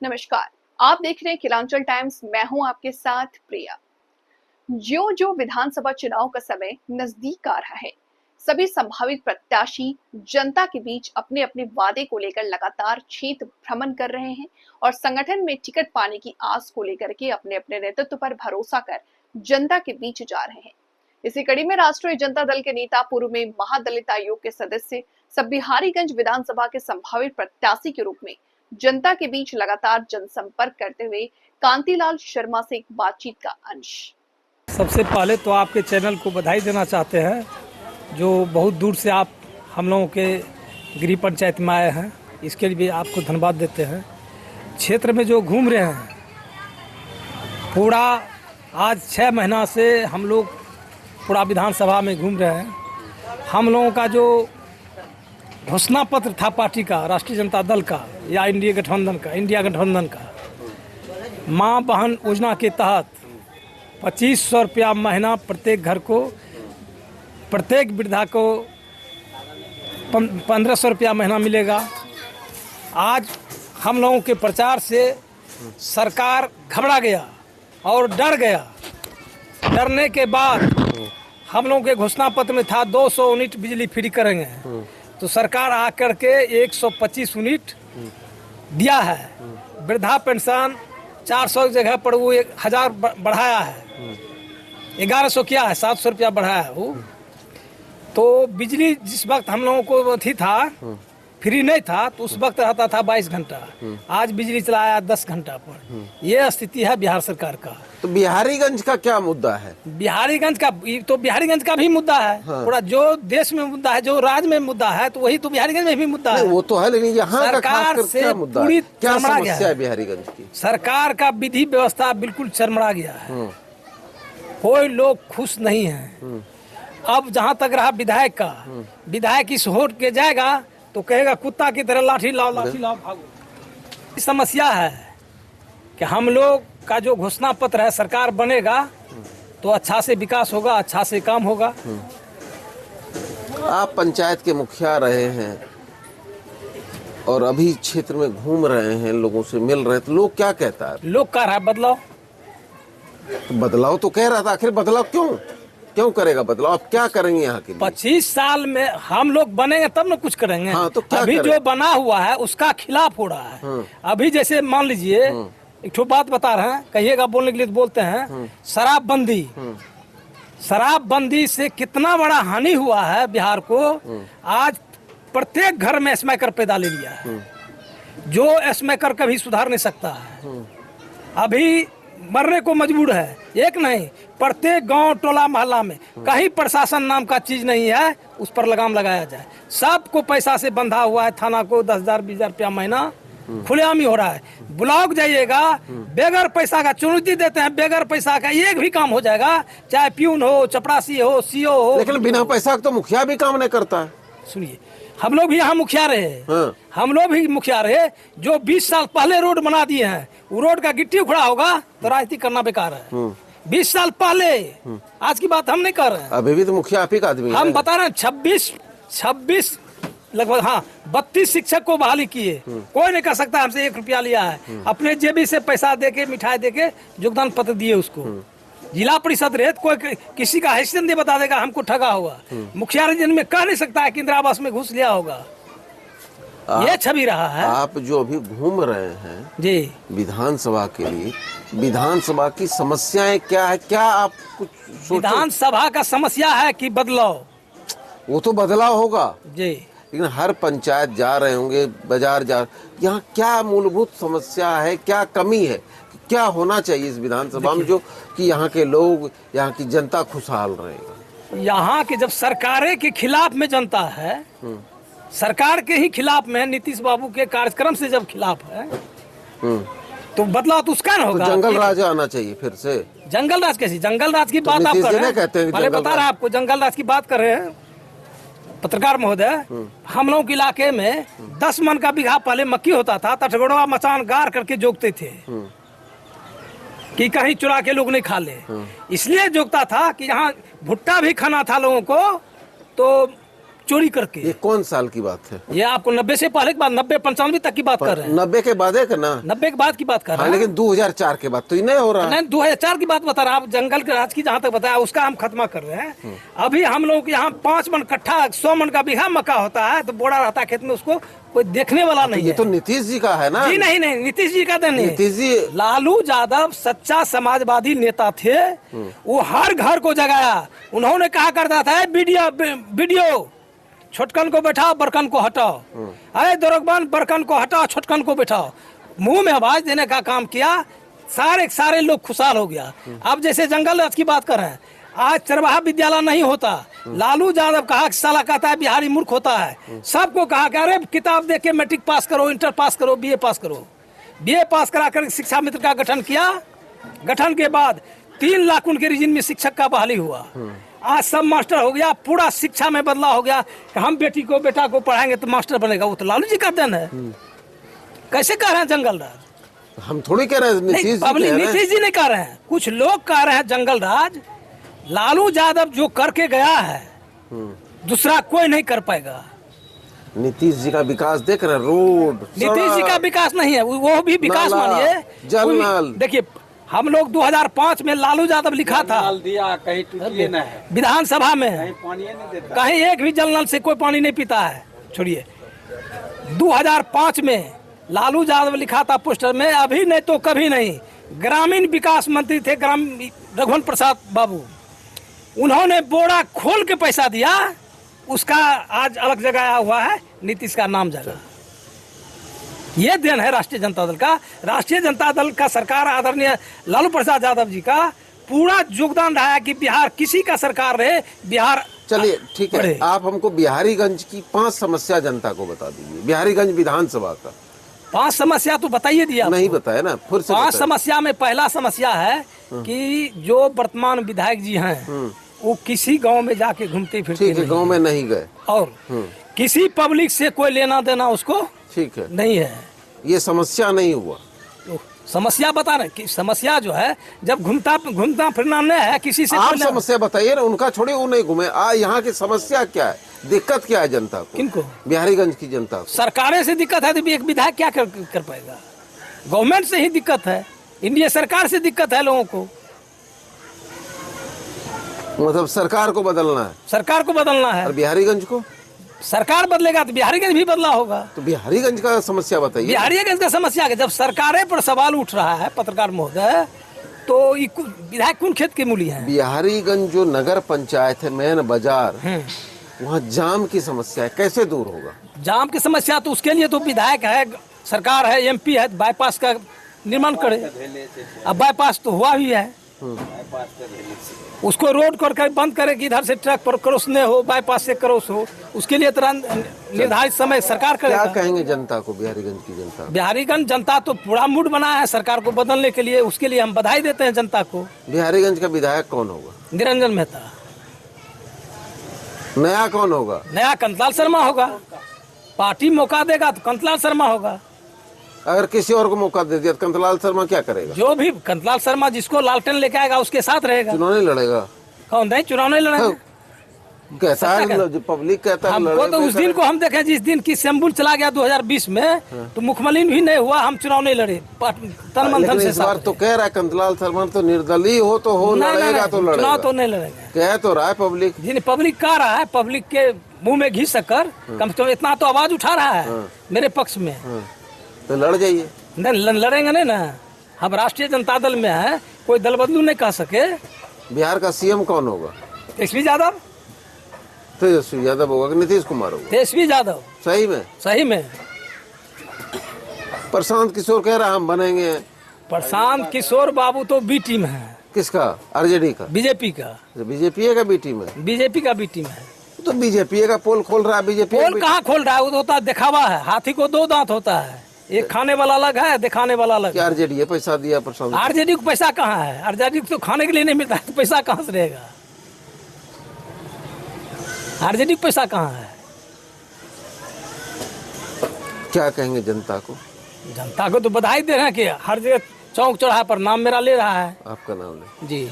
नमस्कार। आप देख रहे हैं किलांचल टाइम्स। मैं हूं आपके साथ प्रिया। ज्यों-ज्यों विधानसभा चुनाव का समय नजदीक आ रहा है, सभी संभावित प्रत्याशी जनता के बीच अपने अपने वादे को लेकर लगातार क्षेत्र भ्रमण कर रहे हैं और संगठन में टिकट पाने की आस को लेकर के अपने अपने नेतृत्व पर भरोसा कर जनता के बीच जा रहे हैं। इसी कड़ी में राष्ट्रीय जनता दल के नेता, पूर्व में महादलित आयोग के सदस्य, सब बिहारीगंज विधानसभा के संभावित प्रत्याशी के रूप में जनता के बीच लगातार जनसंपर्क करते हुए कांतिलाल शर्मा से एक बातचीत का अंश। सबसे पहले तो आपके चैनल को बधाई देना चाहते हैं, जो बहुत दूर से आप हम लोगों के गृह पंचायत में आए हैं, इसके लिए भी आपको धन्यवाद देते हैं। क्षेत्र में जो घूम रहे हैं, पूरा आज 6 महीना से हम लोग पूरा विधानसभा में घूम रहे हैं। हम लोगों का जो घोषणा पत्र था पार्टी का, राष्ट्रीय जनता दल का या इंडिया गठबंधन का, माँ बहन योजना के तहत 2500 रुपया महीना प्रत्येक घर को, प्रत्येक वृद्धा को 1500 रुपया महीना मिलेगा। आज हम लोगों के प्रचार से सरकार घबरा गया और डर गया। डरने के बाद हम लोगों के घोषणा पत्र में था 200 यूनिट बिजली फ्री करेंगे, तो सरकार आकर के 125 यूनिट दिया है। वृद्धा पेंशन 400 की जगह पर वो 1000 बढ़ाया है, 1100 किया है, 700 रुपया बढ़ाया है वो। तो बिजली जिस वक्त हम लोगों को अथी था, फ्री नहीं था, तो उस वक्त रहता था 22 घंटा, आज बिजली चलाया 10 घंटा पर। ये स्थिति है बिहार सरकार का। तो बिहारीगंज का क्या मुद्दा है? बिहारीगंज का भी मुद्दा है। पूरा जो देश में मुद्दा है, जो राज्य में मुद्दा है, तो वही तो बिहारीगंज में भी मुद्दा है। वो तो है, लेकिन यहाँ का सरकार खासकर से क्या मुद्दा पूरी है? क्या चरमरा गया समस्या है है बिहारीगंज की? सरकार का विधि व्यवस्था बिल्कुल चरमरा गया है। कोई लोग खुश नहीं है। अब जहाँ तक रहा विधायक का, विधायक इस होट के जाएगा तो कहेगा कुत्ता की तरह लाठी लाओ भागो। समस्या है कि हम लोग का जो घोषणा पत्र है, सरकार बनेगा तो अच्छा से विकास होगा, अच्छा से काम होगा। आप पंचायत के मुखिया रहे हैं और अभी क्षेत्र में घूम रहे हैं, लोगों से मिल रहे हैं, तो लोग क्या कहता है? लोग कह रहा है बदलाव। तो बदलाव तो कह रहा था, आखिर बदलाव क्यों करेगा बदलाव? आप क्या करेंगे यहाँ के लिए? 25 साल में हम लोग बनेंगे तब न कुछ करेंगे। हाँ, तो क्या अभी करें? जो बना हुआ है उसका खिलाफ हो रहा है। अभी जैसे मान लीजिए, एक ठो बात बता रहे हैं, कहिएगा बोलने के लिए तो बोलते हैं, शराबबंदी से कितना बड़ा हानि हुआ है बिहार को। आज प्रत्येक घर में स्मोकर पैदा ले लिया है, जो स्मोकर कभी सुधार नहीं सकता है। अभी मरने को मजबूर है। एक नहीं, प्रत्येक गांव टोला मोहल्ला में कहीं प्रशासन नाम का चीज नहीं है, उस पर लगाम लगाया जाए। सबको पैसा से बंधा हुआ है, थाना को 10,000 20,000 रुपया महीना खुलेआम ही हो रहा है। ब्लॉक जाइएगा, बेगर पैसा का चुनौती देते हैं, बेगर पैसा का एक भी काम हो जाएगा, चाहे प्यून हो, चपरासी हो, सीओ हो। लेकिन बिना पैसा तो मुखिया भी काम नहीं करता है। सुनिए, हम लोग भी यहाँ मुखिया रहे। हाँ। हम लोग भी मुखिया रहे। जो 20 साल पहले रोड बना दिए हैं, वो रोड का गिट्टी उखड़ा होगा तो राजनीति करना बेकार है। 20 साल पहले, आज की बात हम नहीं कर रहे हैं। अभी भी तो मुखिया आप ही का आदमी है। हम बता रहे हैं 26 लगभग, हाँ 32 शिक्षक को बहाली किए। कोई नहीं कर सकता हमसे 1 रुपया लिया है। अपने जेबी से पैसा दे के, मिठाई दे के योगदान पत्र दिए उसको। जिला परिषद रहे, कोई किसी का हैसियत नहीं बता देगा हमको ठगा हुआ। मुखिया रंजन में कह नहीं सकता है कि इंदिरा आवास में घुस लिया होगा। ये छवि रहा है। आप जो अभी घूम रहे हैं जी विधानसभा के लिए, विधानसभा की समस्याएं क्या है? क्या आप कुछ सोचो? विधानसभा का समस्या है कि बदलाव। वो तो बदलाव होगा जी, लेकिन हर पंचायत जा रहे होंगे, बाजार जा, यहाँ क्या मूलभूत समस्या है, क्या कमी है, क्या होना चाहिए इस विधानसभा में जो कि यहाँ के लोग, यहाँ की जनता खुशहाल रहेगा? यहाँ के जब सरकारें के खिलाफ में जनता है, सरकार के ही खिलाफ में, नीतीश बाबू के कार्यक्रम से जब खिलाफ है, तो बदलाव तो उसका ना तो होगा। जंगल राज आना चाहिए फिर से। जंगल राज कैसी? जंगल राज की तो बात आप नीतीश कर जी रहे ने कहते हैं हैं। कि पहले जंगल बता रहे हैं आपको, जंगल राज की बात कर रहे हैं पत्रकार महोदय। हम लोगों के इलाके में 10 मन का बीघा पहले मक्की होता था, तटगड़वा मचान गार करके जोगते थे कि कहीं चुरा के लोग नहीं खा ले। इसलिए जोगता था कि यहाँ भुट्टा भी खाना था लोगों को, तो चोरी करके। ये कौन साल की बात है? ये आपको 90 से पहले की बात, 90-95 तक की बात कर रहे हैं। 90 के बाद है ना? 90 के बाद की बात कर रहे हैं। लेकिन 2004 के बाद तो ये नहीं हो रहा। नहीं, 2004 की बात बता रहा, आप जंगल के राज की जहाँ तक बताया उसका हम खत्मा कर रहे हैं। अभी हम लोग यहाँ 5 मन कट्ठा 100 मन का बीघा मक्का होता है, तो बोड़ा रहता है खेत में, उसको कोई देखने वाला नहीं ये है। तो नीतीश जी का है ना? जी नहीं, नीतीश जी का नहीं। नीतीश जी लालू यादव सच्चा समाजवादी नेता थे। वो हर घर को जगाया। उन्होंने कहा करता था, वीडियो छोटकन को बैठाओ, बड़कन को हटाओ। अरे दरोगबान, बड़कन को हटाओ, छोटकन को बैठाओ। मुंह में आवाज देने का काम किया, सारे लोग खुशहाल हो गया। अब जैसे जंगल राज की बात कर रहे हैं, आज चरवाहा विद्यालय नहीं होता। लालू यादव कहा, साला कहता है बिहारी मूर्ख होता है। सबको कहा कि अरे किताब देख के मैट्रिक पास करो, इंटर पास करो, बीए पास करो। बीए पास करा कर शिक्षा मित्र का गठन किया। गठन के बाद 3 लाख उनके रीजन में शिक्षक का बहाली हुआ। आज सब मास्टर हो गया, पूरा शिक्षा में बदलाव हो गया कि हम बेटा को पढ़ाएंगे तो मास्टर बनेगा। वो तो लालू जी का देन है। कैसे कह रहे हैं जंगल राज? हम थोड़ी कह रहे हैं, नीतीश जी नहीं कह रहे हैं, कुछ लोग कह रहे हैं जंगल राज। लालू यादव जो करके गया है, दूसरा कोई नहीं कर पाएगा। नीतीश जी का विकास देख रहे हैं, रोड, नीतीश जी का विकास नहीं है, वो भी विकास मानिए। जल नल देखिए, हम लोग 2005 में लालू यादव लिखा था दिया, कहीं टूटिए ना है विधानसभा में, कहीं पानी नहीं देता, कहीं एक भी जल नल से कोई पानी नहीं पीता है। छोड़िए, 2005 में लालू यादव लिखा था पोस्टर में, अभी नहीं तो कभी नहीं। ग्रामीण विकास मंत्री थे रघुवंश प्रसाद बाबू। उन्होंने बोरा खोल के पैसा दिया, उसका आज अलग जगह हुआ है, नीतीश का नाम जगह। ये देन है राष्ट्रीय जनता दल का। राष्ट्रीय जनता दल का सरकार, आदरणीय लालू प्रसाद यादव जी का पूरा योगदान रहा है कि बिहार किसी का सरकार रहे, बिहार। चलिए ठीक है, आप हमको बिहारीगंज की 5 समस्या जनता को बता दीजिए। बिहारीगंज विधानसभा का 5 समस्या तो बताइए दिया, नहीं बताया ना, फिर से 5 समस्या में पहला समस्या है कि जो वर्तमान विधायक जी हैं वो किसी गांव में जाके घूमते फिरते ठीक है, गांव में नहीं गए, और किसी पब्लिक से कोई लेना देना उसको ठीक है नहीं है। ये समस्या नहीं हुआ। तो समस्या बता रहे कि समस्या जो है, जब घूमता फिरना नहीं है किसी से। आप समस्या बताइए ना, उनका छोड़े, वो नहीं घूमे। यहाँ की समस्या क्या है, दिक्कत क्या है जनता को? किनको? बिहारीगंज की जनता को। सरकारें से दिक्कत है तो एक विधायक क्या कर पाएगा? गवर्नमेंट से ही दिक्कत है, इंडिया सरकार से दिक्कत है लोगों को। मतलब सरकार को बदलना है, सरकार को बदलना है। और बिहारीगंज को सरकार बदलेगा तो बिहारीगंज भी बदला होगा। तो बिहारीगंज का समस्या बताइए। बिहारीगंज का समस्या है, जब सरकारें पर सवाल उठ रहा है पत्रकार महोदय, तो विधायक कौन खेत के मूली है? बिहारीगंज जो नगर पंचायत है, मेन बाजार, वहाँ जाम की समस्या है, कैसे दूर होगा? जाम की समस्या तो उसके लिए तो विधायक है, सरकार है, एमपी है, बाईपास का निर्माण करे। अब बाईपास तो हुआ ही है, उसको रोड करके बंद करे कि इधर से ट्रक पर क्रॉस नहीं हो, बाईपास से क्रॉस हो। उसके लिए तुरंत निर्धारित समय सरकार करेगा। क्या कहेंगे जनता को, बिहारीगंज की जनता? बिहारीगंज जनता तो पूरा मूड बनाया है सरकार को बदलने के लिए, उसके लिए हम बधाई देते हैं जनता को। बिहारीगंज का विधायक कौन होगा? निरंजन मेहता। नया कौन होगा? नया कंतलाल शर्मा होगा। पार्टी मौका देगा तो कंतलाल शर्मा होगा। अगर किसी और को मौका दे दिया तो कंतलाल शर्मा क्या करेगा? जो भी कंतलाल शर्मा जिसको लालटेन लेके आएगा उसके साथ रहेगा। चुनाव नहीं लड़ेगा? कौन नहीं चुनाव नहीं लड़ेगा? कहता है, जो पब्लिक कहता है हमको तो उस दिन को हम देखें जिस दिन की शंबुल चला गया 2020 में, तो मुखमलिन भी नहीं हुआ, हम चुनाव नहीं लड़े तन मन धन से। इस बार तो कह रहा है कंतलाल शर्मा तो निर्दलीय हो तो हो, लड़ेगा तो लड़ेगा। चुनाव तो नहीं लड़ेगा, कह तो रहा है पब्लिक। पब्लिक कह रहा है, पब्लिक के मुंह में घी कर कम से कम इतना तो आवाज उठा रहा है मेरे पक्ष में। तो लड़ जाइए। नहीं लड़ेंगे नहीं ना, हम राष्ट्रीय जनता दल में है, कोई दल बदलू नहीं कह सके। बिहार का सीएम कौन होगा? तेजस्वी यादव। तेजस्वी यादव होगा कि नीतीश कुमार होगा? तेजस्वी यादव। सही में? सही में। प्रशांत किशोर कह रहा हम बनेंगे। प्रशांत किशोर बाबू तो बी टीम है। किसका? आरजेडी का? बीजेपी का। बीजेपी का बी टीम है? बीजेपी का बी टीम है। तो बीजेपी का पोल खोल रहा है। बीजेपी पोल कहाँ खोल रहा है? वो तो होता दिखावा है, हाथी को 2 दांत होता है, एक खाने वाला अलग है, दिखाने वाला अलग। आरजेडी पैसा दिया प्रशांत? आरजेडी को पैसा कहाँ है? आरजेडी को तो खाने के लिए नहीं मिलता है, तो पैसा कहाँ से रहेगा? आरजेडी को पैसा कहाँ है? क्या कहेंगे जनता को? जनता को तो बधाई दे रहे हैं कि हर जगह चौक चौराहे पर नाम मेरा ले रहा है। आपका नाम ले जी।